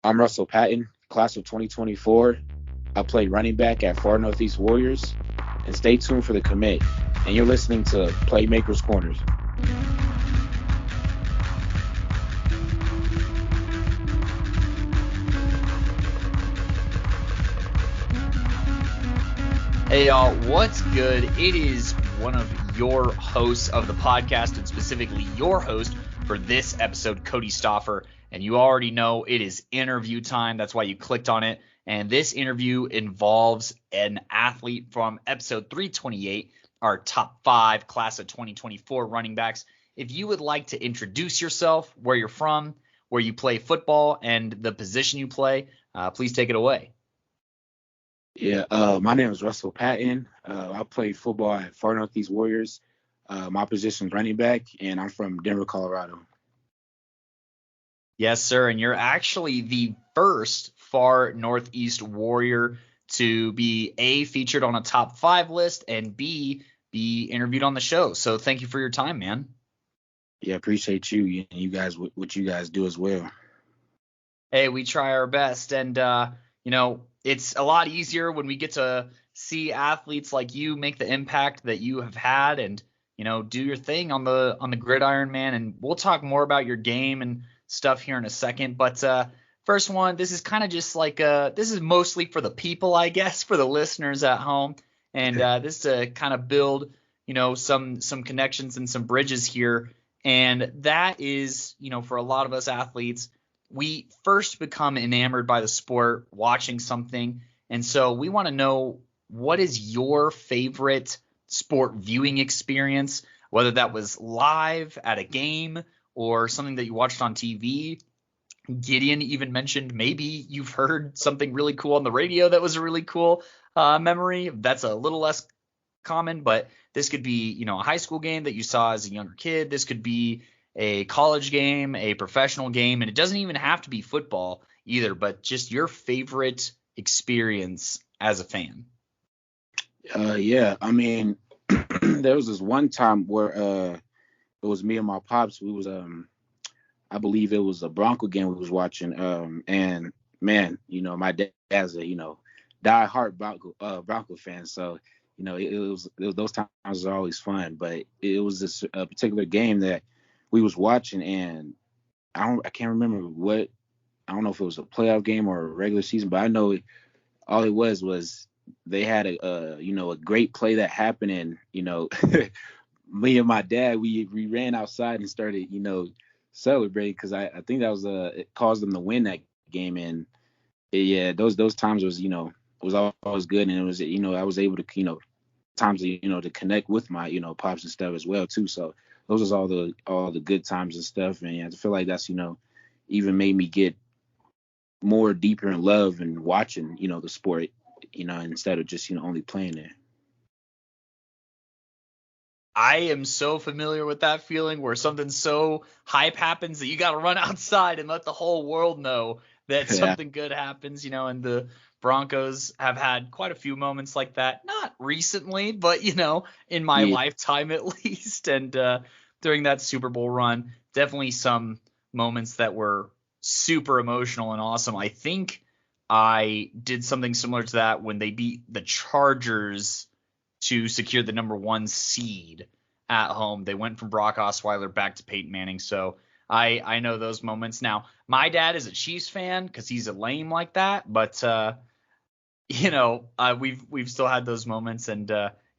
I'm Russell Patton, class of 2024. I play running back at Far Northeast Warriors. And stay tuned for the commit. And you're listening to Playmakers Corner. Hey y'all, what's good? It is one of your hosts of the podcast, and specifically your host for this episode, Kodey Stoffer. And you already know it is interview time. That's why you clicked on it. And this interview involves an athlete from episode 328, our top 5 class of 2024 running backs. If you would like to introduce yourself, where you're from, where you play football, and the position you play, please take it away. Yeah, my name is Russell Patton. I play football at Far Northeast Warriors. My position is running back, and I'm from Denver, Colorado. Yes, sir. And you're actually the first Far Northeast Warrior to be A, featured on a top 5 list, and B, be interviewed on the show. So thank you for your time, man. Yeah, appreciate you and you guys, what you guys do as well. Hey, we try our best. And, it's a lot easier when we get to see athletes like you make the impact that you have had and, do your thing on the gridiron, man. And we'll talk more about your game and stuff here in a second. But first one, this is kind of just like this is mostly for the people, I guess, for the listeners at home. And this to kind of build, some connections and some bridges here. And that is, for a lot of us athletes, we first become enamored by the sport watching something. And so we want to know, what is your favorite sport viewing experience, whether that was live at a game or something that you watched on TV. Gideon even mentioned maybe you've heard something really cool on the radio that was a really cool memory. That's a little less common, but this could be, a high school game that you saw as a younger kid. This could be a college game, a professional game, and it doesn't even have to be football either, but just your favorite experience as a fan. Yeah, I mean, there was this one time where it was me and my pops. We was I believe it was a Bronco game we was watching. And man, my dad's a die-hard Bronco fan, so it was those times are always fun. But it was this particular game that we was watching, and I can't remember what. I don't know if it was a playoff game or a regular season, but I know all it was they had a great play that happened, and me and my dad we ran outside and started celebrating because I think that was it caused them to win that game. And those times was was always good, and it was I was able to times to connect with my pops and stuff as well too. So those was all the good times and stuff, and I feel like that's even made me get more deeper in love and watching the sport instead of just only playing it. I am so familiar with that feeling where something so hype happens that you got to run outside and let the whole world know that something good happens, and the Broncos have had quite a few moments like that. Not recently, but, in my lifetime at least. And during that Super Bowl run, definitely some moments that were super emotional and awesome. I think I did something similar to that when they beat the Chargers to secure the number 1 seed at home. They went from Brock Osweiler back to Peyton Manning. So I know those moments. Now, my dad is a Chiefs fan because he's a lame like that. But, we've still had those moments, and,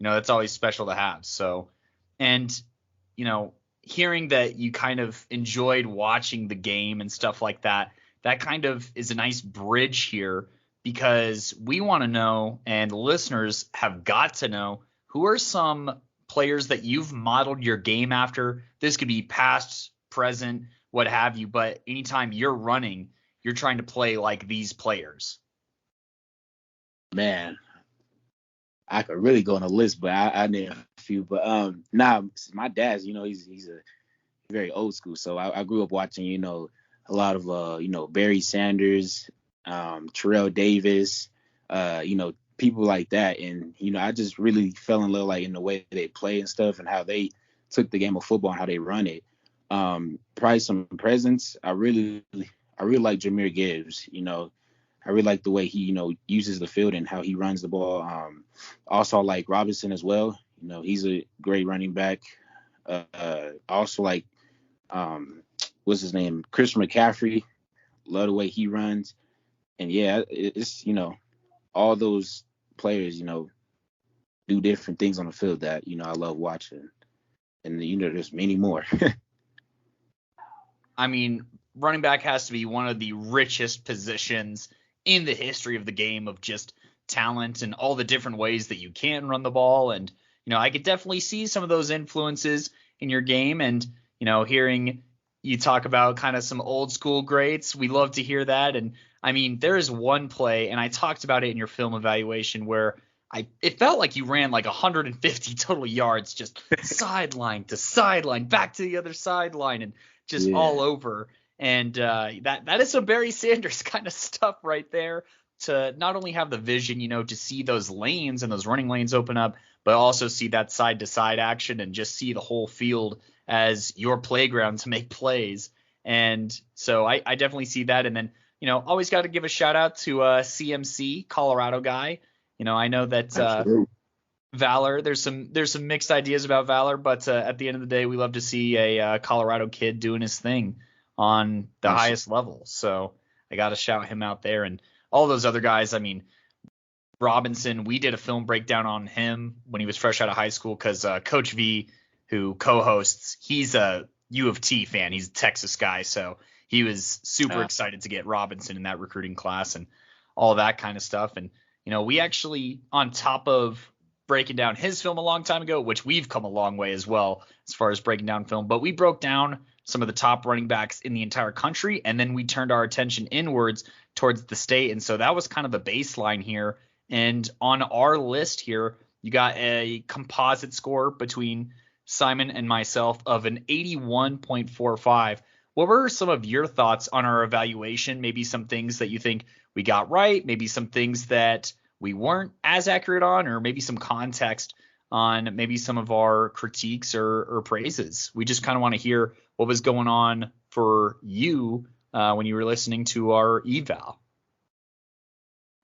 that's always special to have. So, and, hearing that you kind of enjoyed watching the game and stuff like that, that kind of is a nice bridge here, because we want to know, and the listeners have got to know, who are some players that you've modeled your game after. This could be past, present, what have you, but anytime you're running, you're trying to play like these players. Man, I could really go on a list, but I named a few. But my dad's, he's a very old school. So I grew up watching, a lot of Barry Sanders, Terrell Davis, people like that. And, I just really fell in love in the way they play and stuff, and how they took the game of football and how they run it. Probably some presence. I really I really like Jameer Gibbs. I really like the way he uses the field and how he runs the ball. Also like Robinson as well. He's a great running back. Also like what's his name, Chris McCaffrey. Love the way he runs. And yeah, it's all those players do different things on the field that I love watching. And there's many more. I mean, running back has to be one of the richest positions in the history of the game of just talent and all the different ways that you can run the ball. And, I could definitely see some of those influences in your game. And, hearing you talk about kind of some old school greats, we love to hear that. And I mean, there is one play, and I talked about it in your film evaluation, where it felt like you ran like 150 total yards, just sideline to sideline, back to the other sideline, and just all over. And that is some Barry Sanders kind of stuff right there, to not only have the vision, to see those lanes and those running lanes open up, but also see that side to side action and just see the whole field as your playground to make plays. And so I definitely see that. And then, always got to give a shout out to CMC, Colorado guy. I know that Valor, there's some mixed ideas about Valor, but at the end of the day, we love to see a Colorado kid doing his thing on the highest level. So I got to shout him out there. And all those other guys, I mean, Robinson, we did a film breakdown on him when he was fresh out of high school, because Coach V, who co-hosts, he's a U of T fan. He's a Texas guy. So he was super excited to get Robinson in that recruiting class and all that kind of stuff. And, we actually, on top of breaking down his film a long time ago, which we've come a long way as well as far as breaking down film, but we broke down some of the top running backs in the entire country, and then we turned our attention inwards towards the state. And so that was kind of the baseline here. And on our list here, you got a composite score between Simon and myself of an 81.45. What were some of your thoughts on our evaluation? Maybe some things that you think we got right, maybe some things that we weren't as accurate on, or maybe some context on maybe some of our critiques or praises. We just kind of want to hear what was going on for you when you were listening to our eval.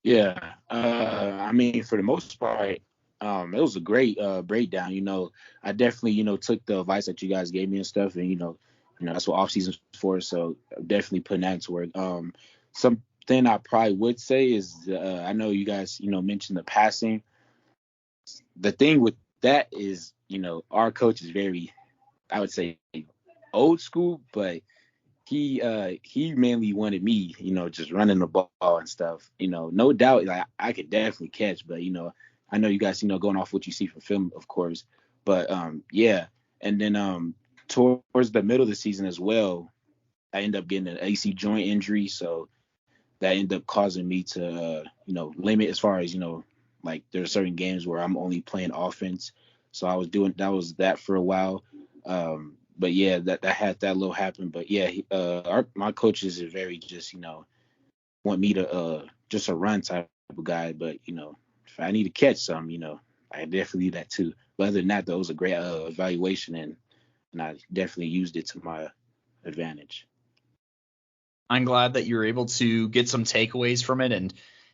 Yeah. I mean, for the most part, it was a great breakdown. I definitely, took the advice that you guys gave me and stuff, and that's what off season's for. So I'm definitely putting that into work. Something I probably would say is, I know you guys, mentioned the passing. The thing with that is, our coach is very, I would say, old school, but he mainly wanted me, just running the ball and stuff. No doubt, like I could definitely catch, but I know you guys, going off what you see from film, of course. But yeah, and then towards the middle of the season as well, I ended up getting an AC joint injury, so that ended up causing me to limit as far as like there are certain games where I'm only playing offense. So I was doing that for a while. But yeah, that had that little happen. But yeah, my coaches are very just want me to just a run type of guy. But if I need to catch some, I definitely do that too. But other than that, though, it was a great evaluation, and I definitely used it to my advantage. I'm glad that you're able to get some takeaways from it. And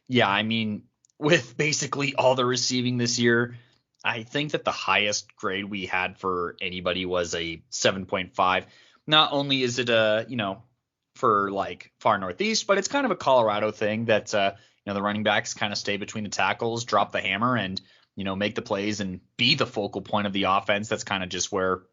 yeah, I mean, with basically all the receiving this year, I think that the highest grade we had for anybody was a 7.5. Not only is it for like far northeast, but it's kind of a Colorado thing that the running backs kind of stay between the tackles, drop the hammer, and make the plays and be the focal point of the offense. That's kind of just where,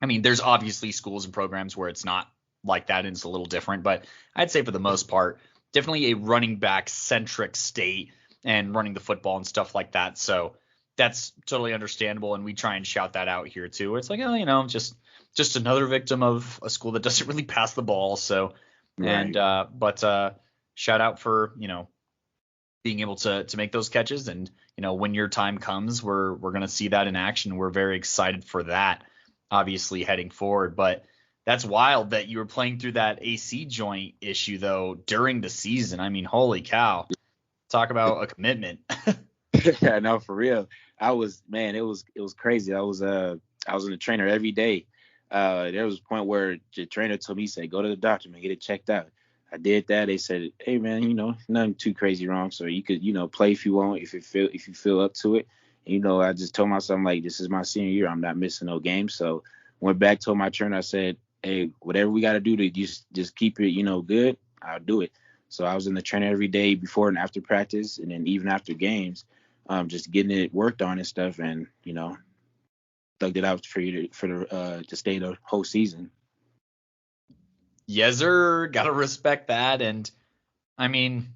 I mean, there's obviously schools and programs where it's not like that and it's a little different, but I'd say for the most part, definitely a running back centric state and running the football and stuff like that. So that's totally understandable, and we try and shout that out here too. It's like, oh, just another victim of a school that doesn't really pass the ball. So, right. But shout out for being able to make those catches, and when your time comes, we're gonna see that in action. We're very excited for that, obviously heading forward. But that's wild that you were playing through that AC joint issue though during the season. I mean, holy cow! Talk about a commitment. Yeah, no, for real. It was crazy. I was in the trainer every day. There was a point where the trainer told me, he said, go to the doctor, man, get it checked out. I did that. They said, hey man, nothing too crazy wrong. So you could, play if you want, if you feel up to it. And, I just told myself, I'm like, this is my senior year. I'm not missing no games. So went back, told my trainer, I said, hey, whatever we got to do to just keep it, good, I'll do it. So I was in the trainer every day before and after practice, and then even after games, just getting it worked on and stuff, and thugged it out to stay the whole season. Yes, sir. Gotta respect that. And I mean,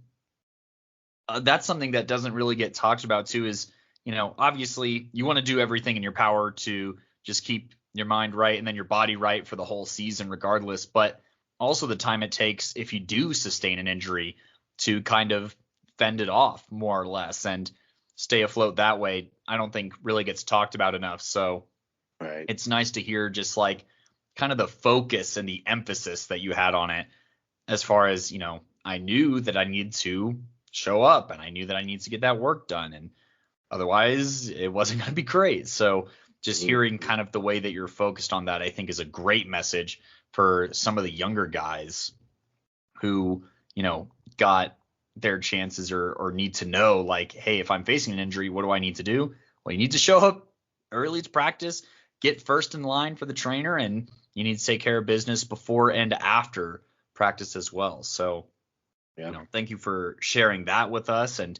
that's something that doesn't really get talked about too. Is obviously you want to do everything in your power to just keep your mind right and then your body right for the whole season, regardless. But also the time it takes if you do sustain an injury to kind of fend it off more or less and stay afloat that way, I don't think really gets talked about enough. So Right. it's nice to hear just like kind of the focus and the emphasis that you had on it, as far as, I knew that I needed to show up and I knew that I needed to get that work done. And otherwise it wasn't going to be great. So just hearing kind of the way that you're focused on that, I think is a great message for some of the younger guys who, got their chances or need to know, like, hey, if I'm facing an injury, what do I need to do? Well, you need to show up early to practice, get first in line for the trainer, and you need to take care of business before and after practice as well. So, thank you for sharing that with us. And,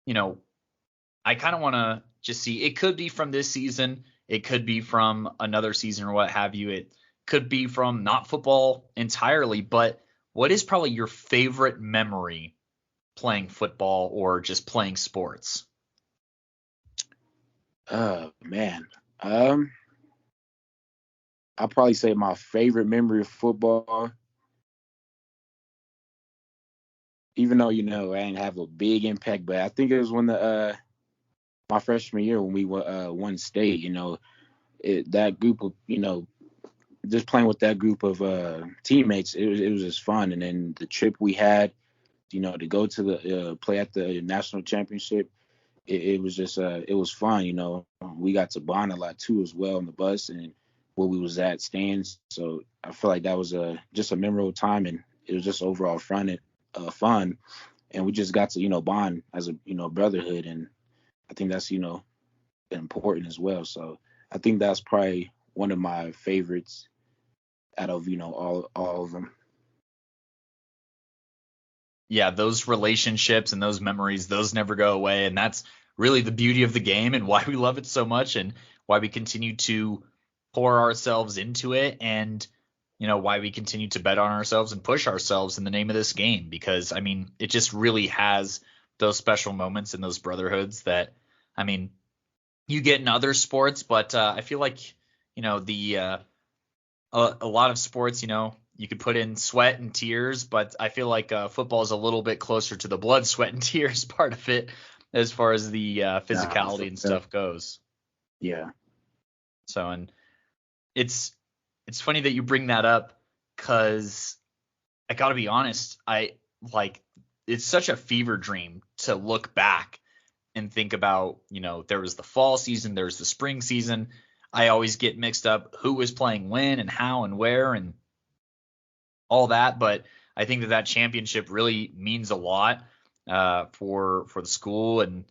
I kind of want to just see, it could be from this season, it could be from another season or what have you. It could be from not football entirely, but what is probably your favorite memory playing football or just playing sports? Man. I'll probably say my favorite memory of football, even though, I didn't have a big impact, but I think it was when my freshman year when we won state, that group of, just playing with that group of teammates, it was just fun. And then the trip we had, to go to the play at the national championship, it was just it was fun. We got to bond a lot too as well on the bus and where we was at stands. So I feel like that was just a memorable time, and it was just overall fun and we just got to bond as a brotherhood, and I think that's important as well. So I think that's probably one of my favorites out of all of them. Yeah, those relationships and those memories, those never go away. And that's really the beauty of the game and why we love it so much and why we continue to pour ourselves into it, and, why we continue to bet on ourselves and push ourselves in the name of this game. Because, I mean, it just really has those special moments and those brotherhoods that, I mean, you get in other sports, but I feel like, a lot of sports, you could put in sweat and tears, but I feel like football is a little bit closer to the blood, sweat, and tears part of it as far as the physicality and stuff goes. Yeah. So, and it's funny that you bring that up, because I got to be honest, it's such a fever dream to look back and think about, there was the fall season, there's the spring season. I always get mixed up who was playing when and how and where and all that, but I think that championship really means a lot for the school and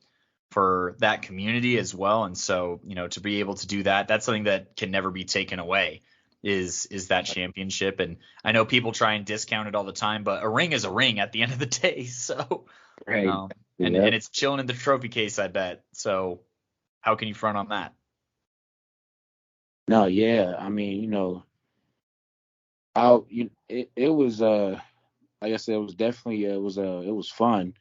for that community as well. And so, to be able to do that, that's something that can never be taken away, is that championship. And I know people try and discount it all the time, but a ring is a ring at the end of the day. So, right. And it's chilling in the trophy case, I bet. So how can you front on that? No, yeah. I mean, it was like I said, it was definitely it was fun.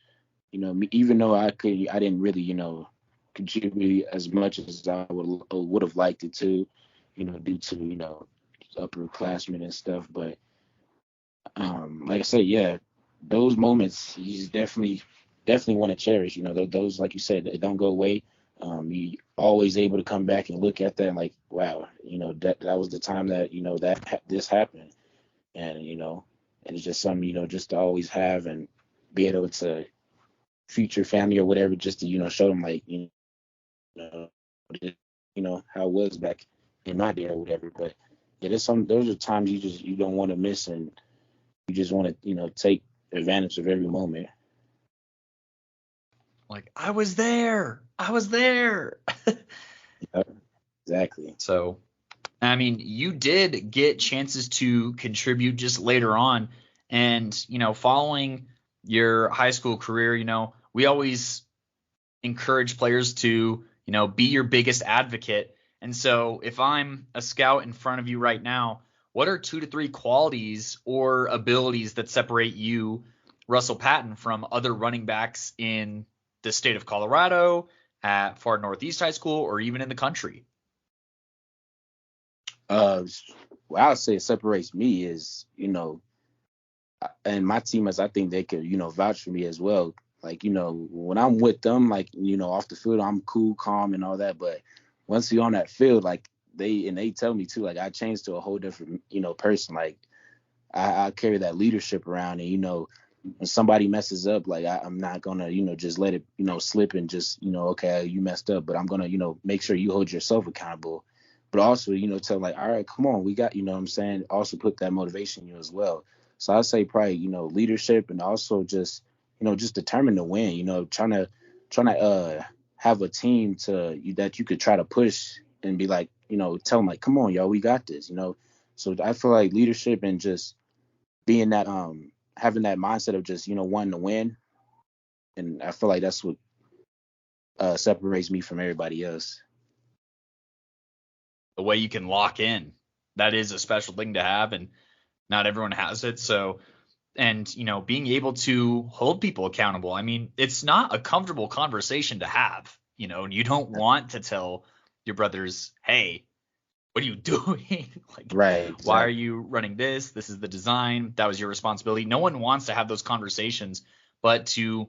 Even though I didn't really contribute as much as I would have liked it to, due to upperclassmen and stuff. But like I said, yeah, those moments you just definitely want to cherish. Those, like you said, they don't go away. You always able to come back and look at that and like, wow, that was the time that this happened, and and it's just something just to always have and be able to future family or whatever, just to show them like know how it was back in my day or whatever. But yeah, those are times you don't want to miss, and You just want to, take advantage of every moment. Like, I was there. I was there. Yep, exactly. So, I mean, you did get chances to contribute just later on. And, following your high school career, we always encourage players to, be your biggest advocate. And so if I'm a scout in front of you right now, what are 2 to 3 qualities or abilities that separate you, Russell Patton, from other running backs in the state of Colorado, at Far Northeast High School, or even in the country? What I would say separates me is, and my teammates, I think they could, vouch for me as well. Like, when I'm with them, like, off the field, I'm cool, calm, and all that. But once you're on that field, like, they tell me too, like, I changed to a whole different, person. Like, I carry that leadership around, and, when somebody messes up, like, I'm not gonna, just let it, slip and just, okay, you messed up, but I'm gonna, make sure you hold yourself accountable. But also, tell like, all right, come on, we got, what I'm saying, also put that motivation in you as well. So I'd say probably, leadership, and also just, just determined to win, trying to have a team that you could try to push and be like, tell them like, come on, y'all, we got this, So I feel like leadership and just being that, having that mindset of just, wanting to win. And I feel like that's what separates me from everybody else. The way you can lock in, that is a special thing to have, and not everyone has it. So, and being able to hold people accountable. I mean, it's not a comfortable conversation to have, and you don't want to tell your brothers, hey, what are you doing? Like, Right, why are exactly. you running this? This is the design. That was your responsibility. No one wants to have those conversations, but to,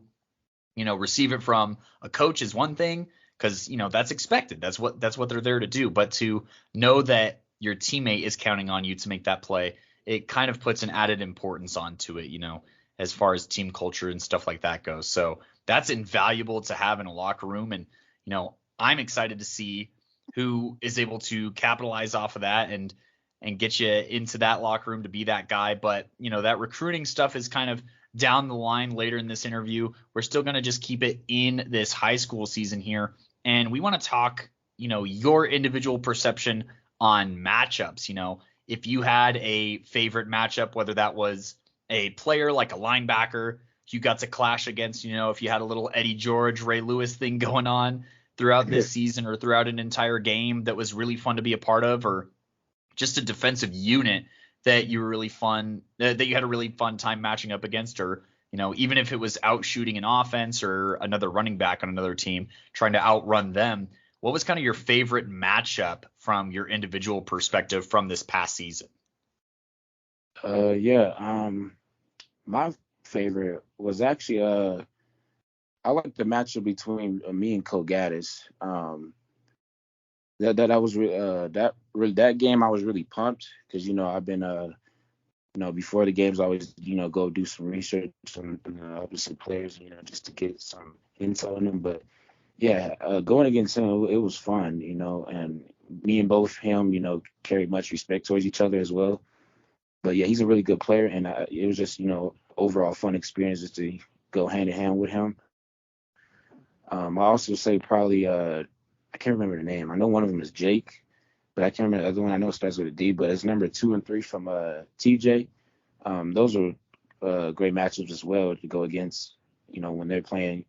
receive it from a coach is one thing, because, that's expected. That's what they're there to do. But to know that your teammate is counting on you to make that play, it kind of puts an added importance onto it, as far as team culture and stuff like that goes. So that's invaluable to have in a locker room. And, I'm excited to see who is able to capitalize off of that and get you into that locker room to be that guy. But, that recruiting stuff is kind of down the line later in this interview. We're still going to just keep it in this high school season here. And we want to talk, your individual perception on matchups. If you had a favorite matchup, whether that was a player like a linebacker you got to clash against, if you had a little Eddie George, Ray Lewis thing going on throughout this season or throughout an entire game that was really fun to be a part of, or just a defensive unit that you were really fun that you had a really fun time matching up against, or even if it was out shooting an offense or another running back on another team trying to outrun them. What was kind of your favorite matchup from your individual perspective from this past season? Yeah. My favorite was actually I like the matchup between me and Kogatis. That was that game I was really pumped because I've been before the games I always go do some research on opposite players just to get some intel on them. But yeah, going against him it was fun, and me and both him carried much respect towards each other as well. But yeah, he's a really good player, and it was just overall fun experience just to go hand in hand with him. I also say probably I can't remember the name. I know one of them is Jake, but I can't remember the other one. I know it starts with a D, but it's number 2 and 3 from TJ. Those are great matchups as well to go against. When they're playing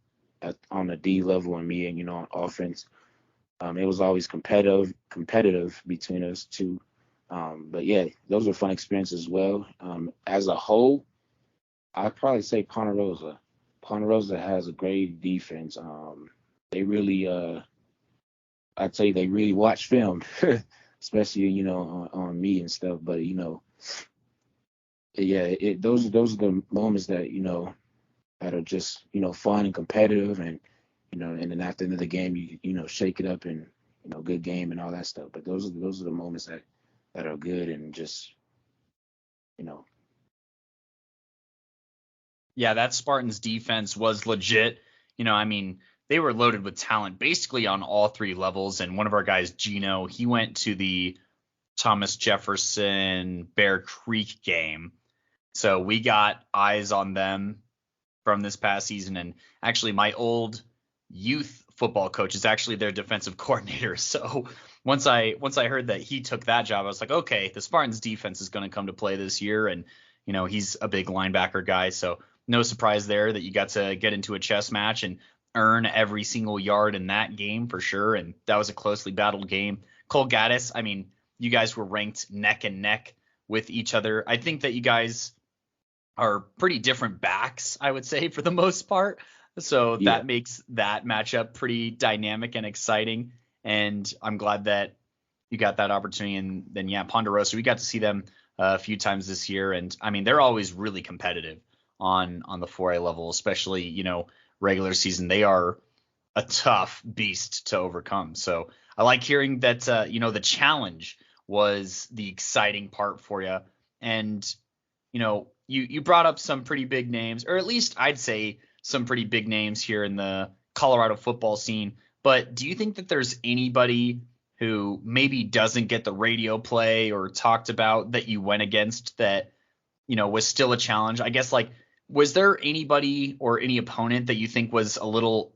on the D level and me and on offense. It was always competitive between us two. But yeah, those were fun experiences as well. As a whole, I'd probably say Ponderosa. Ponderosa has a great defense. They really, I'd say they really watch film, especially on me and stuff. But yeah, those are the moments that are just fun and competitive, and then at the end of the game you shake it up and good game and all that stuff. But those are the moments that are good and just you know Yeah, that Spartans defense was legit. I mean, they were loaded with talent basically on all 3 levels. And one of our guys, Gino, he went to the Thomas Jefferson Bear Creek game. So we got eyes on them from this past season. And actually, my old youth football coach is actually their defensive coordinator. So once I heard that he took that job, I was like, okay, the Spartans defense is going to come to play this year. And, he's a big linebacker guy. So no surprise there that you got to get into a chess match and earn every single yard in that game for sure. And that was a closely battled game. Cole Gaddis, I mean, you guys were ranked neck and neck with each other. I think that you guys are pretty different backs, I would say, for the most part. So Yeah. that makes that matchup pretty dynamic and exciting. And I'm glad that you got that opportunity. And then, Ponderosa, we got to see them a few times this year. And I mean, they're always really competitive on the 4A level, especially, regular season. They are a tough beast to overcome. So I like hearing that, the challenge was the exciting part for you. And, you brought up some pretty big names, or at least I'd say some pretty big names here in the Colorado football scene. But do you think that there's anybody who maybe doesn't get the radio play or talked about that you went against that, was still a challenge? I guess, like, was there anybody or any opponent that you think was a little,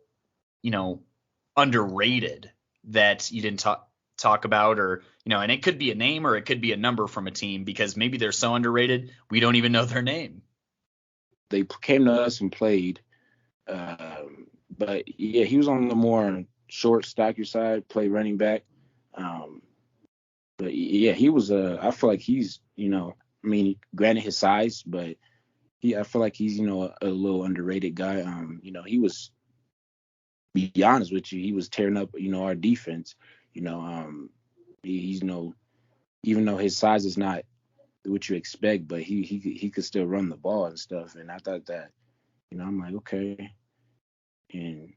underrated that you didn't talk about, or, and it could be a name or it could be a number from a team, because maybe they're so underrated we don't even know their name. They came to us and played, but yeah, he was on the more short, stocky side, play running back. But yeah, he was. I feel like he's, I mean, granted his size, but I feel like he's, a little underrated guy. He was, be honest with you, he was tearing up, our defense. He's, even though his size is not what you expect, but he could still run the ball and stuff. And I thought that, I'm like, okay. And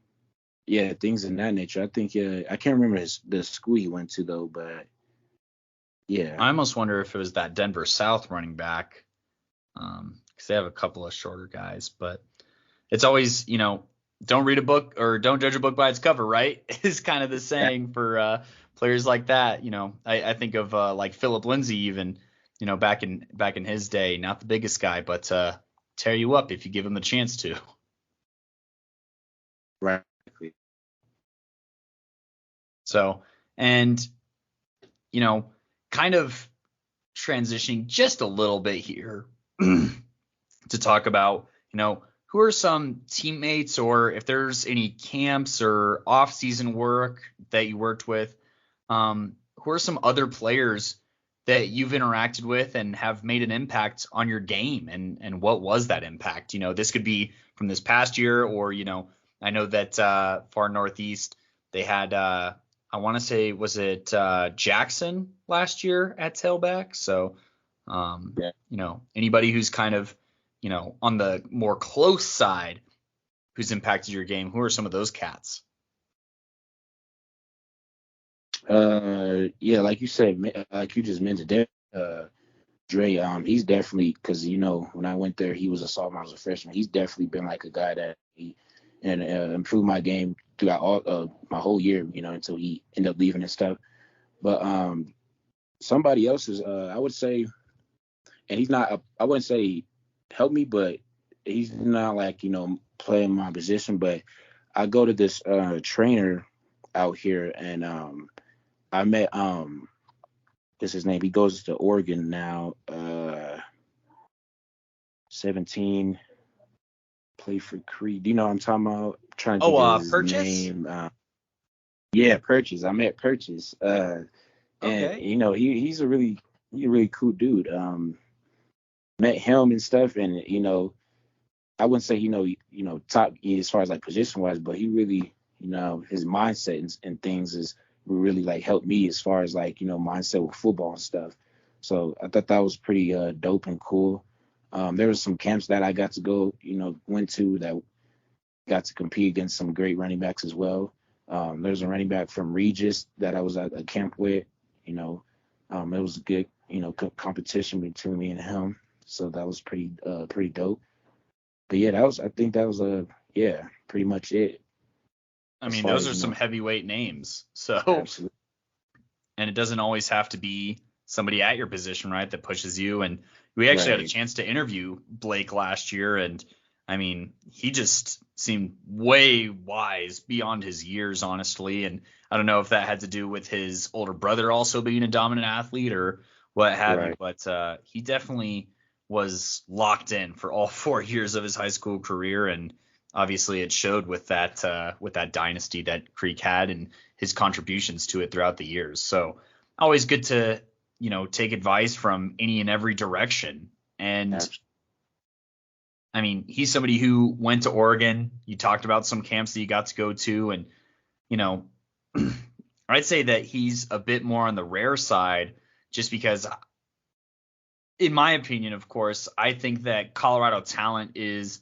yeah, things in that nature. I think, I can't remember the school he went to though, but yeah. I almost wonder if it was that Denver South running back, because they have a couple of shorter guys. But it's always, don't read a book or don't judge a book by its cover, right? Is kind of the saying for players like that. I think of like Philip Lindsay even, back in his day, not the biggest guy, but tear you up if you give him the chance to. Right. So, and, kind of transitioning just a little bit here to talk about, who are some teammates, or if there's any camps or off-season work that you worked with, who are some other players that you've interacted with and have made an impact on your game, and what was that impact? This could be from this past year, or, I know that far northeast they had, I want to say, was it Jackson last year at tailback? So, Yeah. Anybody who's kind of, on the more close side who's impacted your game, who are some of those cats? Yeah, like you said, like you just mentioned, Dre, he's definitely, because when I went there, he was a sophomore, I was a freshman. He's definitely been like a guy that improved my game throughout all my whole year, until he ended up leaving and stuff. But somebody else is, I would say, and he's not, I wouldn't say help me, but he's not like, playing my position. But I go to this trainer out here, and I met what's his name? He goes to Oregon now. 17, play for Creed. Do you know what I'm talking about? I'm trying to think of his Purchase? name. Yeah, Purchase. I met Purchase. And Okay. he's a really cool dude. Met him and stuff, and I wouldn't say top as far as like position wise, but he really, his mindset and things is really like helped me as far as like mindset with football and stuff. So I thought that was pretty dope and cool. There was some camps that I got to go, went to, that got to compete against some great running backs as well. There's a running back from Regis that I was at a camp with. It was a good competition between me and him. So that was pretty dope. But yeah, I think that was pretty much it. I As mean, far those as are some heavyweight names. So, absolutely. and it doesn't always have to be somebody at your position, right, that pushes you. And, We actually had a Right. chance to interview Blake last year, and I mean, he just seemed way wise beyond his years, honestly. And I don't know if that had to do with his older brother also being a dominant athlete or what have you, Right. but he definitely was locked in for all 4 years of his high school career, and obviously it showed with that dynasty that Creek had and his contributions to it throughout the years. So always good to take advice from any and every direction. And Abs- I mean, he's somebody who went to Oregon. You talked about some camps that you got to go to, and you know, I'd say that he's a bit more on the rare side, just because, in my opinion, of course, I think that Colorado talent is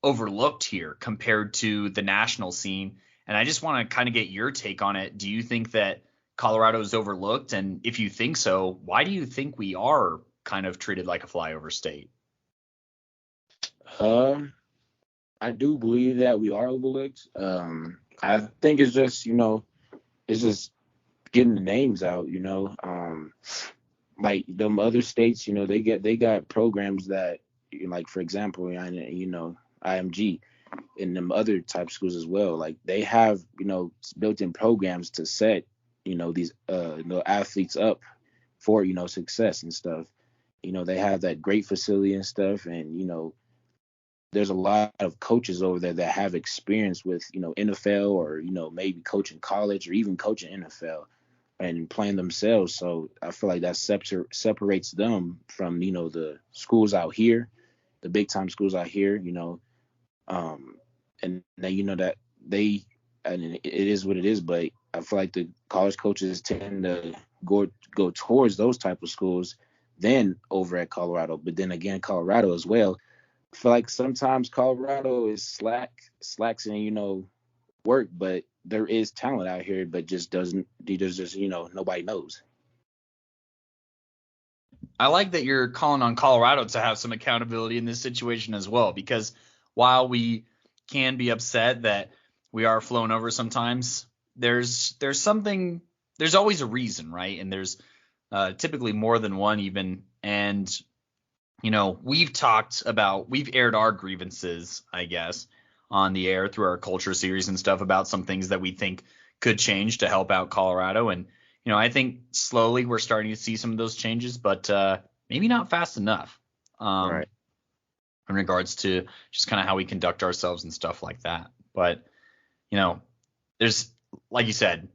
overlooked here compared to the national scene. And I just want to kind of get your take on it. Do you think that Colorado is overlooked? And if you think so, why do you think we are kind of treated like a flyover state? Um, I do believe that we are overlooked. I think it's just, it's just getting the names out, like them other states, they got programs that, like for example, IMG and them other type schools as well. Like they have, built-in programs to set, these athletes up for, success and stuff. They have that great facility and stuff, and there's a lot of coaches over there that have experience with, NFL or, maybe coaching college or even coaching NFL and playing themselves. So I feel like that separates them from, the schools out here, the big time schools out here, um, and then, that and it is what it is, but I feel like the college coaches tend to go towards those type of schools than over at Colorado. But then again, Colorado as well, I feel like sometimes Colorado is slacks in, work, but there is talent out here, but just doesn't, there's just, nobody knows. I like that you're calling on Colorado to have some accountability in this situation as well, because while we can be upset that we are flown over sometimes, there's something, there's always a reason, right? And there's typically more than one even. And we've aired our grievances, I guess, on the air through our culture series and stuff about some things that we think could change to help out Colorado. And, I think slowly we're starting to see some of those changes, but maybe not fast enough Right. in regards to just kind of how we conduct ourselves and stuff like that. But, there's, like you said,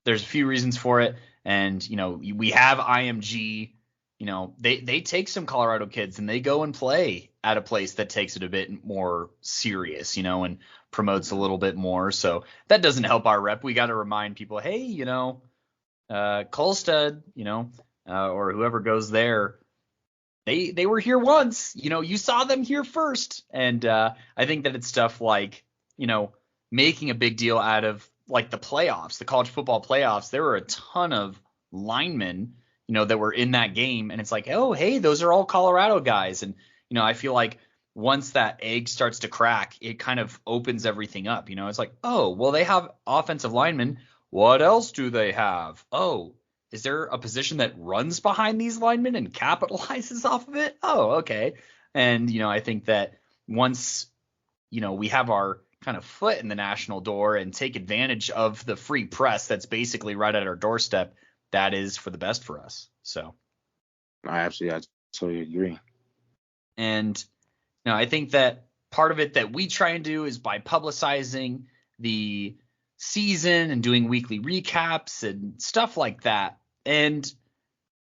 there's a few reasons for it. And, we have IMG. They take some Colorado kids and they go and play at a place that takes it a bit more serious, and promotes a little bit more. So that doesn't help our rep. We got to remind people, hey, Kolstad, or whoever goes there, they were here once. You saw them here first. And I think that it's stuff like, making a big deal out of like the playoffs, the college football playoffs. There were a ton of linemen that were in that game. And it's like, oh, hey, those are all Colorado guys. And, I feel like once that egg starts to crack, it kind of opens everything up. It's like, oh, well, they have offensive linemen. What else do they have? Oh, is there a position that runs behind these linemen and capitalizes off of it? Oh, okay. And, I think that once, we have our kind of foot in the national door and take advantage of the free press that's basically right at our doorstep, that is for the best for us. So I totally agree. And I think that part of it that we try and do is by publicizing the season and doing weekly recaps and stuff like that. And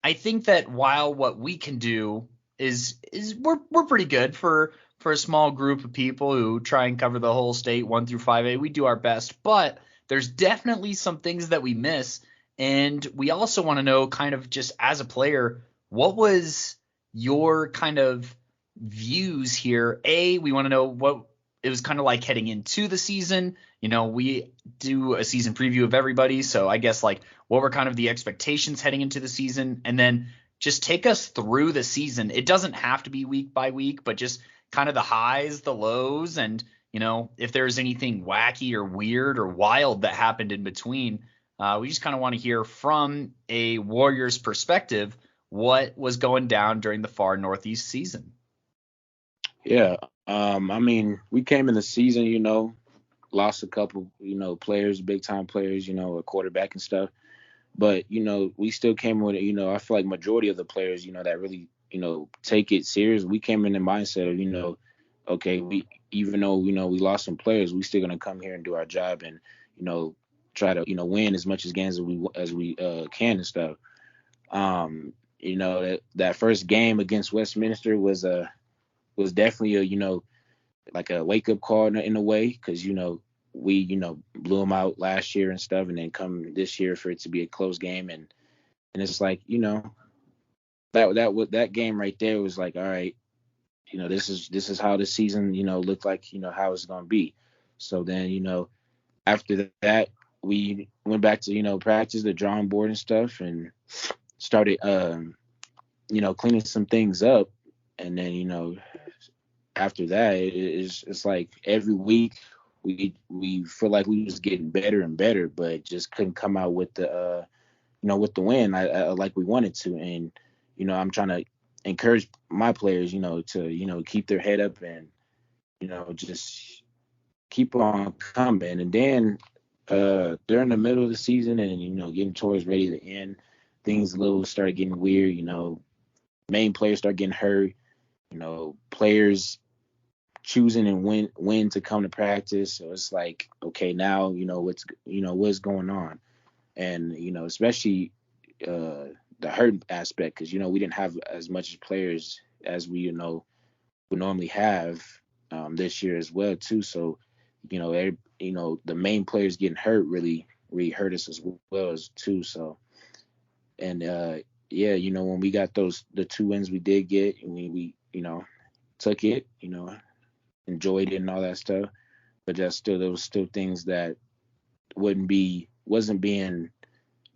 I think that while what we can do is we're pretty good for a small group of people who try and cover the whole state 1 through 5A. We do our best, but there's definitely some things that we miss. And we also want to know, kind of just as a player, what was your kind of views here? We want to know what it was kind of like heading into the season. We do a season preview of everybody. So I guess like what were kind of the expectations heading into the season? And then just take us through the season. It doesn't have to be week by week, but just kind of the highs, the lows, and, if there's anything wacky or weird or wild that happened in between. We just kind of want to hear from a Warriors perspective what was going down during the far Northeast season. Yeah. I mean, we came in the season, lost a couple, players, big time players, a quarterback and stuff. But, we still came with it, I feel like majority of the players, that really, take it serious. We came in the mindset of, okay, even though, we lost some players, we still gonna come here and do our job and, try to, win as much as games as we can and stuff. That first game against Westminster was definitely like a wake up call in a way, because we blew them out last year and stuff, and then come this year for it to be a close game, and it's like that game right there was like, all right, this is how the season looked like, how it's gonna be. So then after that we went back to practice, the drawing board and stuff, and started cleaning some things up, and then after that it's like every week we feel like we was getting better and better, but just couldn't come out with the with the win I like we wanted to. And I'm trying to encourage my players to keep their head up and just keep on coming. And then during the middle of the season and getting towards ready to end, things a little started getting weird. Main players start getting hurt. Players choosing and when to come to practice. So it's like, okay, now what's going on. And especially the hurt aspect, because we didn't have as much players as we would normally have this year as well too. So the main players getting hurt really hurt us as well as too. So, and yeah, when we got the 2 wins we did get, and we took it, enjoyed it and all that stuff, but there was still things that wasn't being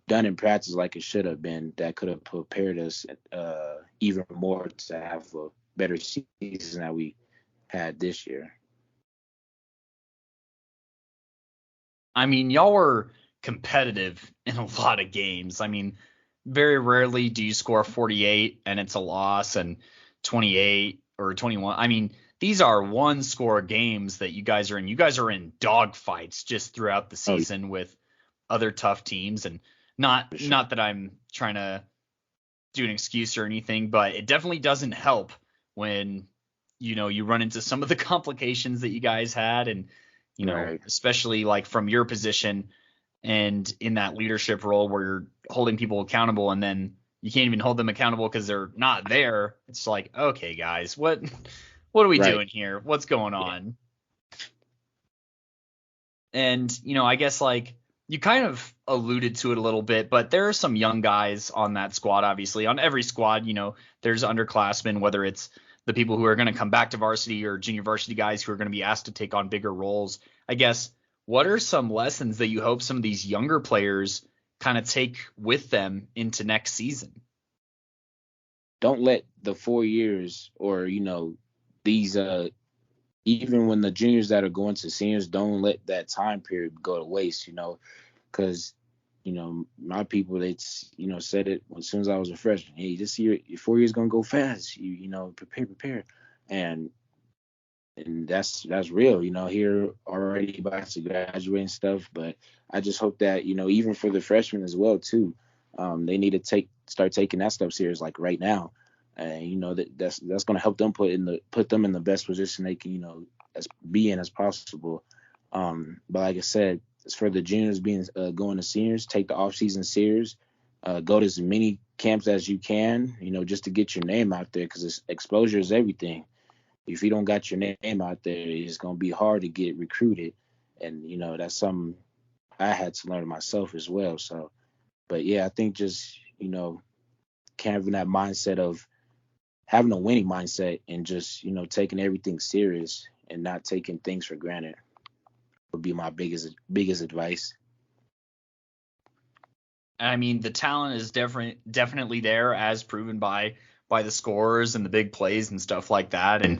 done in practice like it should have been, that could have prepared us even more to have a better season that we had this year. I mean, y'all were competitive in a lot of games. I mean, very rarely do you score 48 and it's a loss, and 28 or 21. I mean, these are one score games that you guys are in. You guys are in dogfights just throughout the season with other tough teams. And not that I'm trying to do an excuse or anything, but it definitely doesn't help when you run into some of the complications that you guys had, and Right. especially like from your position and in that leadership role where you're holding people accountable, and then you can't even hold them accountable because they're not there. It's like, okay, guys, what are we doing here? What's going on? And I guess like you kind of alluded to it a little bit, but there are some young guys on that squad. Obviously, on every squad, there's underclassmen, whether it's the people who are going to come back to varsity or junior varsity guys who are going to be asked to take on bigger roles. I guess, what are some lessons that you hope some of these younger players kind of take with them into next season? Don't let the 4 years or, these, even when the juniors that are going to seniors, don't let that time period go to waste, because, my people, they, said it as soon as I was a freshman. Hey, this year, your 4 years going to go fast. Prepare. And that's real, here already about to graduate and stuff. But I just hope that, even for the freshmen as well, too, they need to start taking that stuff serious, like right now. And, that's going to help them put them in the best position they can, be in as possible. But like I said, as for the juniors going to seniors, take the off season serious. Go to as many camps as you can, just to get your name out there, because exposure is everything. If you don't got your name out there, it's going to be hard to get recruited. And, that's something I had to learn myself as well. So, but yeah, I think just, having that mindset of having a winning mindset and just, taking everything serious and not taking things for granted would be my biggest advice. I mean, the talent is definitely there, as proven by the scores and the big plays and stuff like that, and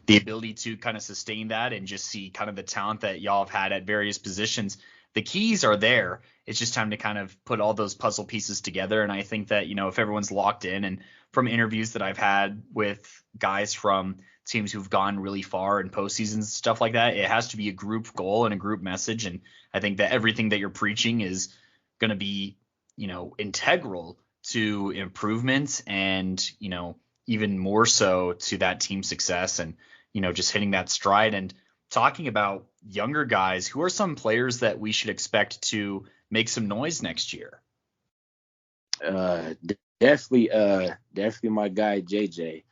the ability to kind of sustain that and just see kind of the talent that y'all have had at various positions. the keys are there. It's just time to kind of put all those puzzle pieces together. And I think that, if everyone's locked in, and from interviews that I've had with guys from teams who've gone really far in postseasons, stuff like that, it has to be a group goal and a group message. And I think that everything that you're preaching is going to be, integral to improvements and, even more so to that team success and, just hitting that stride. And talking about younger guys, who are some players that we should expect to make some noise next year? Definitely my guy JJ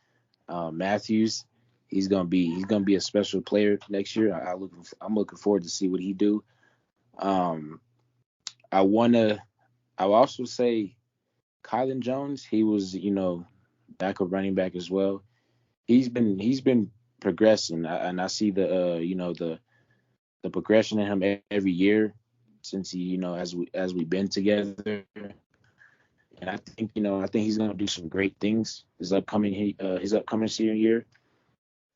Matthews. He's gonna be a special player next year. I'm looking forward to see what he do. I will also say Kylan Jones. He was backup running back as well. He's been progressing, and I see the progression in him every year since he as we've been together. And I think he's gonna do some great things his upcoming senior year.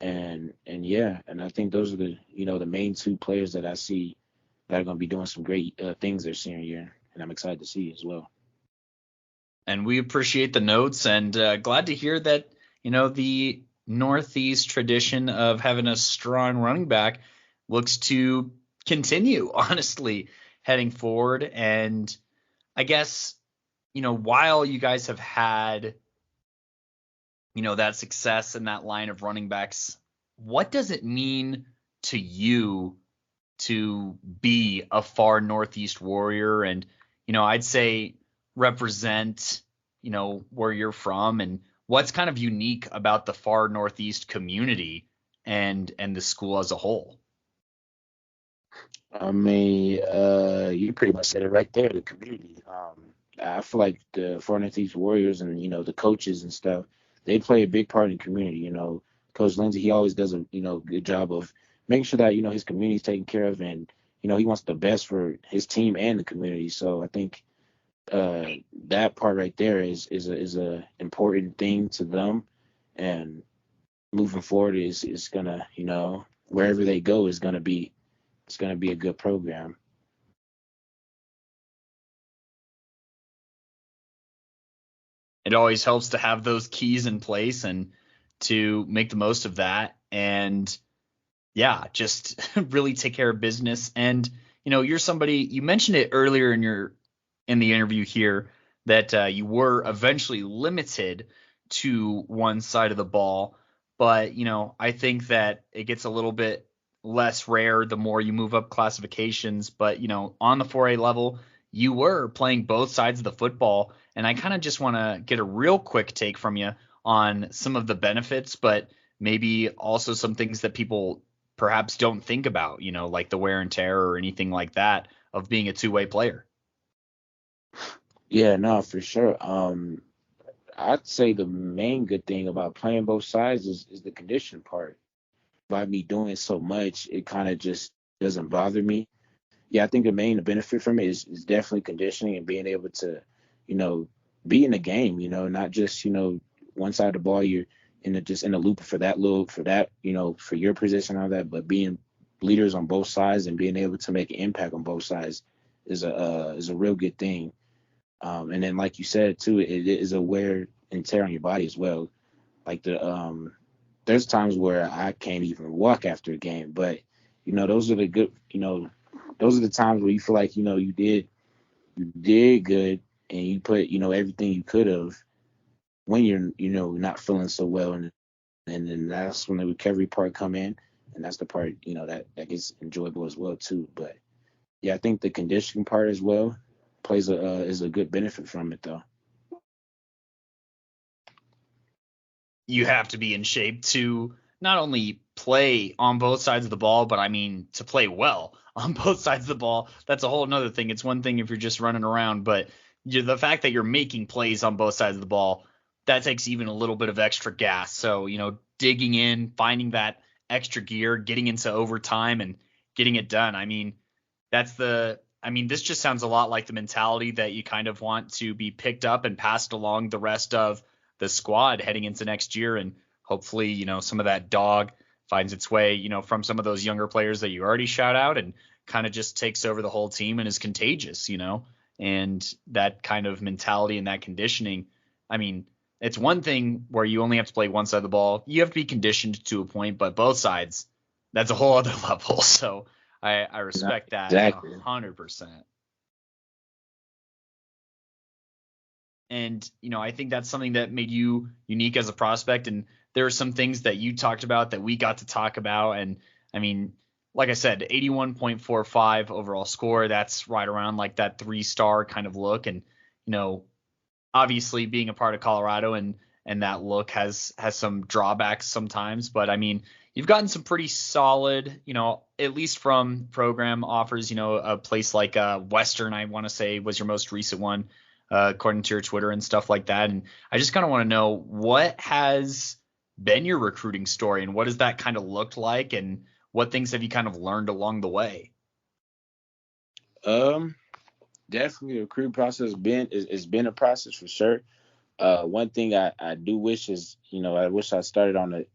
And yeah, and I think those are the main two players that I see that are gonna be doing some great things their senior year, and I'm excited to see as well. And we appreciate the notes, and glad to hear that the Northeast tradition of having a strong running back looks to continue, honestly, heading forward. And I guess while you guys have had that success in that line of running backs, what does it mean to you to be a far Northeast Warrior and I'd say represent where you're from, and what's kind of unique about the far Northeast community and the school as a whole? I mean, you pretty much said it right there, the community. I feel like the far Northeast Warriors and the coaches and stuff, they play a big part in the community. Coach Lindsey, he always does a good job of making sure that his community is taken care of, and he wants the best for his team and the community. So I think that part right there is a important thing to them, and moving forward is gonna wherever they go is gonna be a good program. It always helps to have those keys in place and to make the most of that. And yeah, just really take care of business. And you're somebody, you mentioned it earlier in the interview here, that you were eventually limited to one side of the ball. But I think that it gets a little bit less rare the more you move up classifications. But on the 4A level, you were playing both sides of the football. And I kind of just want to get a real quick take from you on some of the benefits, but maybe also some things that people perhaps don't think about, like the wear and tear or anything like that of being a two-way player. Yeah, no, for sure. I'd say the main good thing about playing both sides is the condition part. By me doing so much, it kind of just doesn't bother me. Yeah, I think the main benefit from it is definitely conditioning and being able to, be in the game, not just, one side of the ball, you're just in the loop for that, for your position, all that, but being leaders on both sides and being able to make an impact on both sides is a real good thing. And then, like you said too, it is a wear and tear on your body as well. Like there's times where I can't even walk after a game, but those are the good, those are the times where you feel like you did good and you put everything you could have when you're not feeling so well, and then that's when the recovery part come in, and that's the part that gets enjoyable as well too. But yeah, I think the conditioning part as well is a good benefit from it though. You have to be in shape to not only play on both sides of the ball, but I mean to play well on both sides of the ball. That's a whole nother thing. It's one thing if you're just running around, but the fact that you're making plays on both sides of the ball, that takes even a little bit of extra gas. So, digging in, finding that extra gear, getting into overtime and getting it done. I mean, this just sounds a lot like the mentality that you kind of want to be picked up and passed along the rest of the squad heading into next year. And hopefully, some of that dog finds its way, from some of those younger players that you already shout out, and kind of just takes over the whole team and is contagious, and that kind of mentality and that conditioning. I mean, it's one thing where you only have to play one side of the ball. You have to be conditioned to a point, but both sides, that's a whole other level. So I respect that Exactly. 100%. And, I think that's something that made you unique as a prospect. And there are some things that you talked about that we got to talk about. And I mean, like I said, 81.45 overall score. That's right around like that 3-star kind of look. And, obviously being a part of Colorado and that look has some drawbacks sometimes. But I mean, you've gotten some pretty solid, at least from program offers, a place like Western, I want to say was your most recent one. According to your Twitter and stuff like that. And I just kind of want to know, what has been your recruiting story and what does that kind of looked like, and what things have you kind of learned along the way? Definitely the recruiting process has been a process for sure. One thing I do wish is, I wish I started on it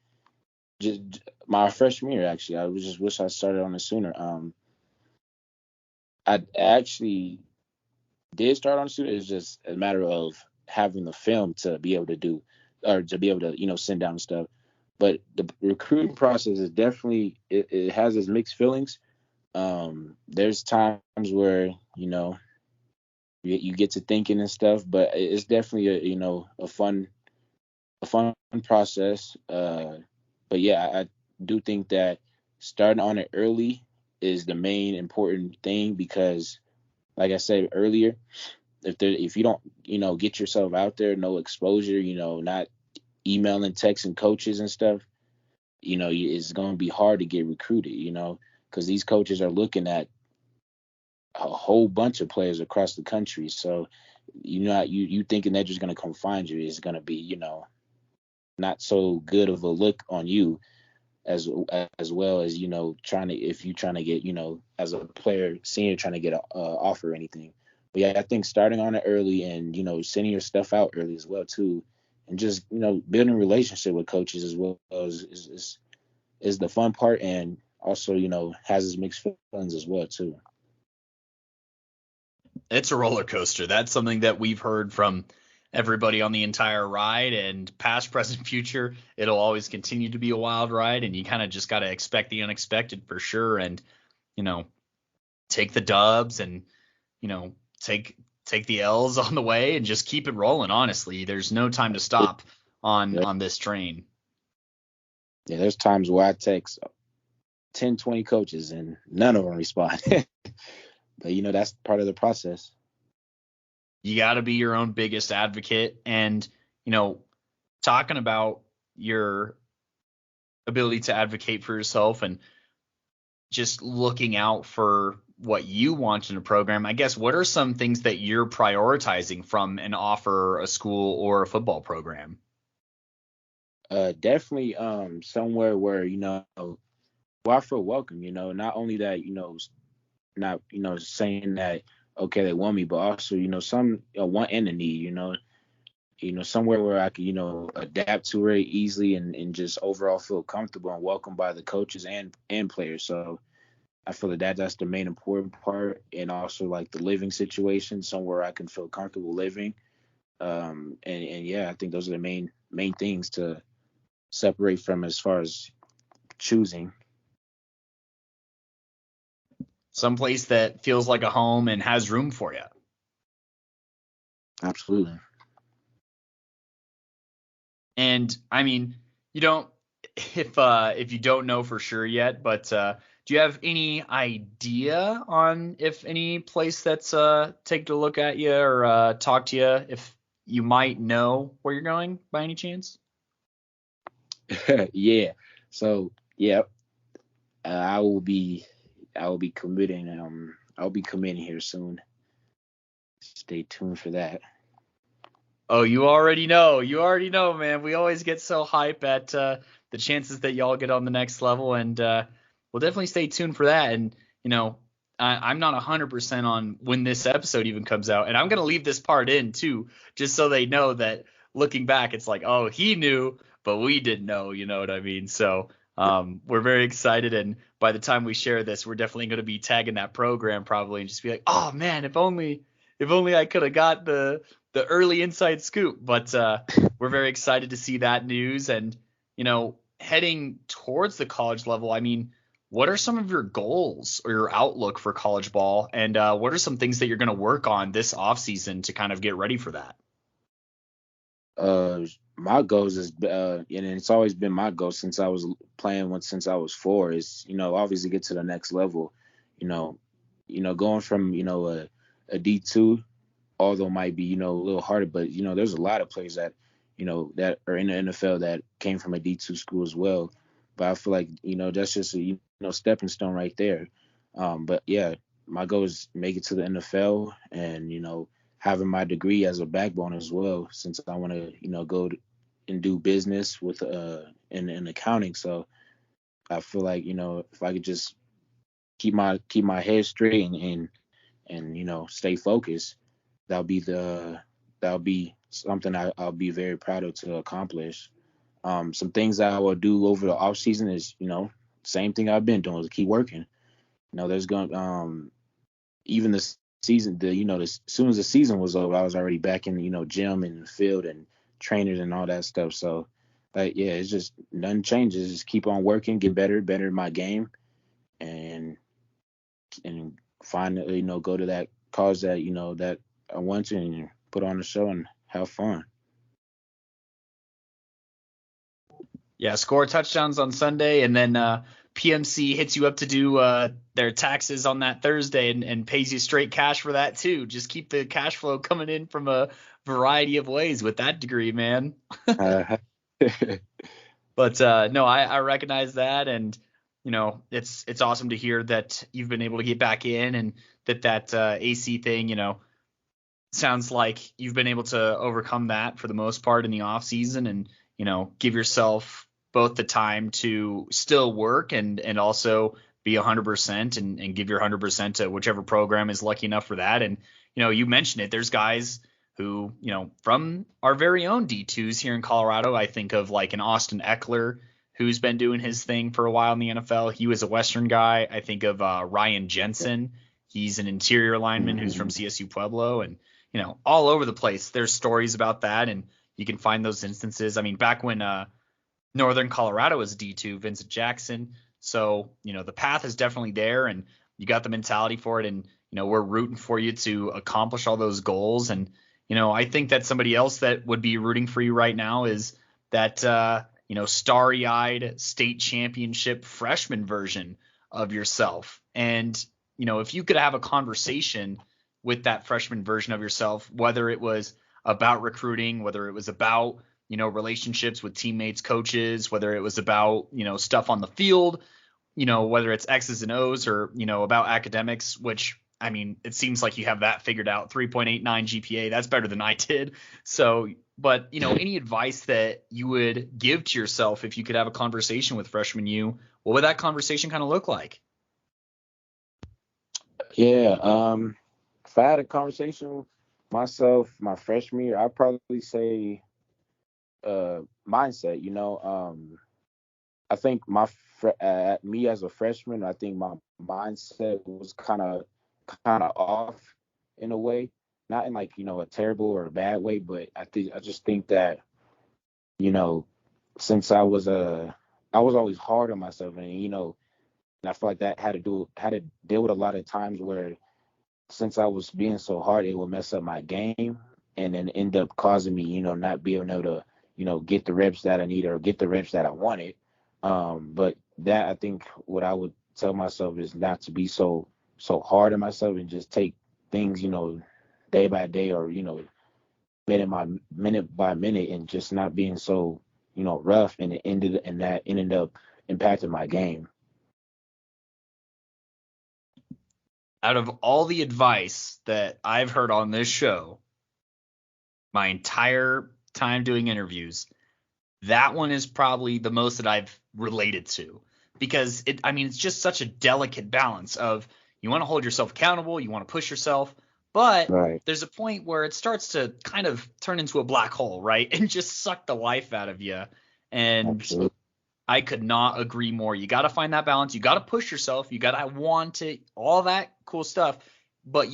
just my freshman year, actually. I just wish I started on it sooner. I actually did start on student. It's just a matter of having the film to be able to do, or to be able to, send down stuff. But the recruiting process is definitely, it has its mixed feelings. There's times where, you get to thinking and stuff, but it's definitely a fun process. But yeah, I do think that starting on it early is the main important thing, because like I said earlier, if you don't, get yourself out there, no exposure, not emailing, texting coaches and stuff, it's going to be hard to get recruited, because these coaches are looking at a whole bunch of players across the country. So, you thinking they're just going to come find you is going to be, not so good of a look on you, as well as, if you're trying to get, as a player, senior, trying to get an offer or anything. But yeah, I think starting on it early and, sending your stuff out early as well too, and just, building a relationship with coaches as well is the fun part, and also, has its mixed feelings as well too. It's a roller coaster. That's something that we've heard from everybody on the entire ride, and past, present, future. It'll always continue to be a wild ride, and you kind of just got to expect the unexpected for sure. And, take the dubs and, take the L's on the way and just keep it rolling. Honestly, there's no time to stop on this train. Yeah, there's times where I text 10, 20 coaches and none of them respond. But, that's part of the process. You got to be your own biggest advocate. And, talking about your ability to advocate for yourself and just looking out for what you want in a program, I guess, what are some things that you're prioritizing from an offer, a school, or a football program? Definitely somewhere where, where I feel welcome, not only that, not, saying that, okay, they want me, but also, some want and a need, somewhere where I can, adapt to very easily and just overall feel comfortable and welcomed by the coaches and players. So I feel that's the main important part. And also like the living situation, somewhere I can feel comfortable living. And yeah, I think those are the main things to separate from as far as choosing. Someplace that feels like a home and has room for you. Absolutely. And I mean, you don't, if you don't know for sure yet, but do you have any idea on if any place that's taken a look at you or talk to you, if you might know where you're going by any chance? Yeah. So yeah, I will be committing. I'll be committing here soon. Stay tuned for that. Oh, you already know, man. We always get so hype at the chances that y'all get on the next level, and we'll definitely stay tuned for that. And I'm not 100% on when this episode even comes out, and I'm gonna leave this part in too, just so they know that looking back, it's like, oh, he knew, but we didn't know. You know what I mean? So We're very excited, and by the time we share this, we're definitely going to be tagging that program probably and just be like, oh man, if only I could have got the early inside scoop. But we're very excited to see that news, and heading towards the college level. I mean, what are some of your goals or your outlook for college ball, and what are some things that you're going to work on this offseason to kind of get ready for that? My goals is and it's always been my goal since I was playing since I was 4 is obviously get to the next level. Going from a D2, although it might be a little harder, but there's a lot of players that that are in the NFL that came from a D2 school as well. But I feel like that's just a stepping stone right there. But yeah, my goal is make it to the NFL and having my degree as a backbone as well, since I want to go and do business with in accounting. So I feel like if I could just keep my head straight and stay focused, that'll be something I'll be very proud of to accomplish. Some things that I will do over the off season is same thing I've been doing is keep working. There's going even the season, as soon as the season was over, I was already back in gym and field and trainers and all that stuff. So yeah, it's just nothing changes. Just keep on working, get better in my game, and find go to that cause that that I want to, and put on the show and have fun. Yeah, score touchdowns on Sunday, and then PMC hits you up to do their taxes on that Thursday and pays you straight cash for that too. Just keep the cash flow coming in from a variety of ways with that degree, man. But no, I recognize that, and it's awesome to hear that you've been able to get back in, and that AC thing, sounds like you've been able to overcome that for the most part in the off season, and give yourself both the time to still work and also be 100% and give your 100% to whichever program is lucky enough for that. And you mentioned it, there's guys who from our very own D2s here in Colorado. I think of like an Austin Eckler who's been doing his thing for a while in the NFL. He was a Western guy. I think of Ryan Jensen. He's an interior lineman who's from CSU Pueblo, and all over the place there's stories about that, and you can find those instances. I mean, back when Northern Colorado was D2, Vincent Jackson. So, the path is definitely there, and you got the mentality for it, and we're rooting for you to accomplish all those goals. And I think that somebody else that would be rooting for you right now is that starry-eyed state championship freshman version of yourself. And if you could have a conversation with that freshman version of yourself, whether it was about recruiting, whether it was about relationships with teammates, coaches, whether it was about stuff on the field, whether it's X's and O's or about academics, which I mean, it seems like you have that figured out. 3.89 GPA, that's better than I did. So, but any advice that you would give to yourself if you could have a conversation with freshman you, what would that conversation kind of look like? Yeah, if I had a conversation with myself my freshman year, I'd probably say mindset. I think me as a freshman, I think my mindset was kind of off in a way, not in like a terrible or a bad way, but I just think that since I was always hard on myself, and and I feel like that had to deal with a lot of times where since I was being so hard, it would mess up my game and then end up causing me, not being able to, get the reps that I needed or get the reps that I wanted. But that I think what I would tell myself is not to be so hard on myself and just take things, day by day or, minute by minute and just not being so, rough, and that ended up impacting my game. Out of all the advice that I've heard on this show, my entire time doing interviews, that one is probably the most that I've related to, because it's just such a delicate balance of you want to hold yourself accountable, you want to push yourself, but Right. there's a point where it starts to kind of turn into a black hole, right? And just suck the life out of you. And Absolutely. I could not agree more. You got to find that balance. You got to push yourself. You got to want it, all that cool stuff. But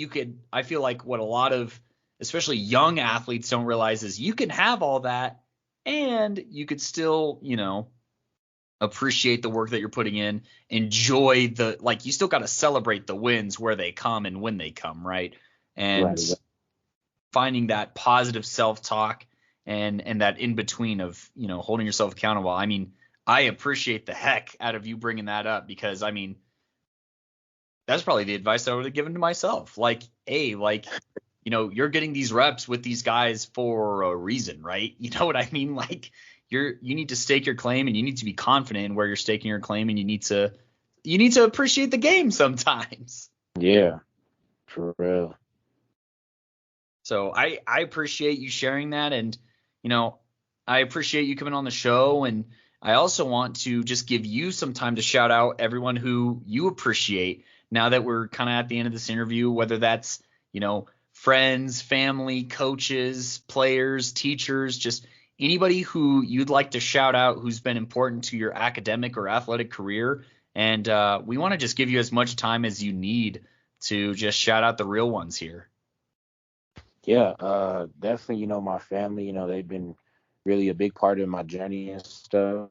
I feel like what a lot of, especially young athletes don't realize is you can have all that and you could still, appreciate the work that you're putting in, enjoy you still got to celebrate the wins where they come and when they come, right? And Right. finding that positive self-talk and that in between of, holding yourself accountable. I mean, I appreciate the heck out of you bringing that up because, I mean, that's probably the advice I would have given to myself. Like, hey, you're getting these reps with these guys for a reason, right? You know what I mean? Like, you need to stake your claim and you need to be confident in where you're staking your claim, and you need to appreciate the game sometimes. Yeah, for real. So I appreciate you sharing that, and I appreciate you coming on the show, and I also want to just give you some time to shout out everyone who you appreciate now that we're kind of at the end of this interview, whether that's, friends, family, coaches, players, teachers, just anybody who you'd like to shout out who's been important to your academic or athletic career. And we want to just give you as much time as you need to just shout out the real ones here. Yeah, definitely, my family, they've been really a big part of my journey and stuff.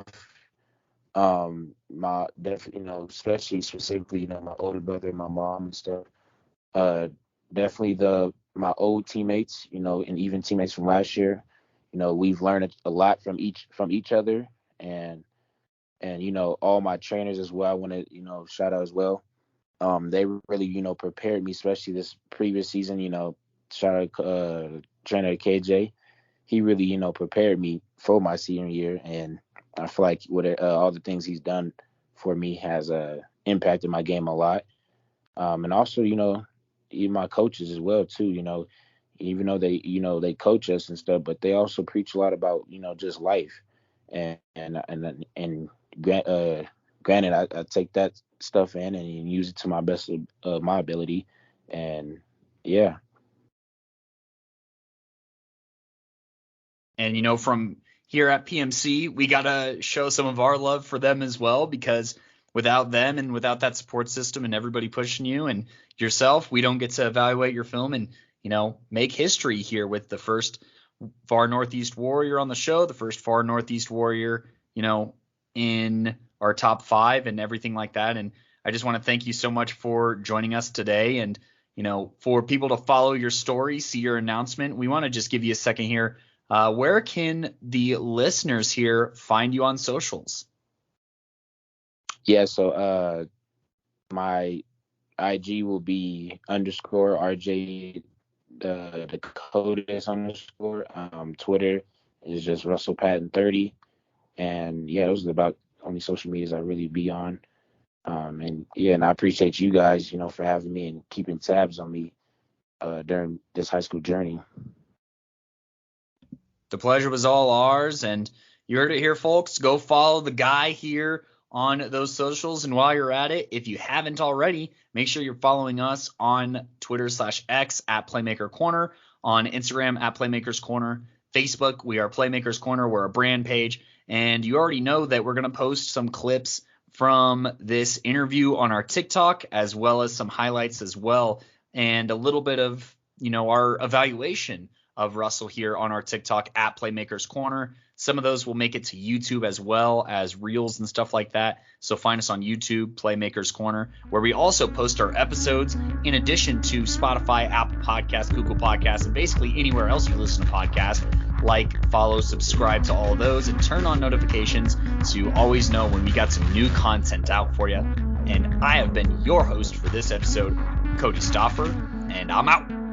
My definitely, especially specifically, my older brother, my mom and stuff. Definitely my old teammates, and even teammates from last year. We've learned a lot from each other, and all my trainers as well. I want to, shout out as well. They really, prepared me, especially this previous season. Shout out trainer KJ. He really, prepared me for my senior year, and I feel like with all the things he's done for me has impacted my game a lot. And also, even my coaches as well too. Even though they coach us and stuff, but they also preach a lot about just life. And granted, I take that stuff in and use it to my best of my ability, and yeah. And from here at PMC, we got to show some of our love for them as well, because without them and without that support system and everybody pushing you and yourself, we don't get to evaluate your film and, make history here with the first Far Northeast Warrior on the show, the first Far Northeast Warrior, in our top 5 and everything like that. And I just want to thank you so much for joining us today. And, for people to follow your story, see your announcement, we want to just give you a second here. Where can the listeners here find you on socials? Yeah, so my IG will be _RJ the code is _ Twitter is just Russell Patton 30, and yeah, those are about only social medias I really be on. And I appreciate you guys, for having me and keeping tabs on me during this high school journey. The pleasure was all ours, and you heard it here, folks. Go follow the guy here on those socials, and while you're at it, if you haven't already, make sure you're following us on Twitter /X at Playmaker Corner, on Instagram at Playmakers Corner, Facebook, we are Playmakers Corner, we're a brand page, and you already know that we're going to post some clips from this interview on our TikTok, as well as some highlights as well, and a little bit of, our evaluation of Russell here on our TikTok at Playmakers Corner. Some of those will make it to YouTube as well as Reels and stuff like that. So find us on YouTube, Playmakers Corner, where we also post our episodes in addition to Spotify, Apple Podcasts, Google Podcasts, and basically anywhere else you listen to podcasts. Like, follow, subscribe to all of those, and turn on notifications so you always know when we got some new content out for you. And I have been your host for this episode, Kodey Stoffer, and I'm out.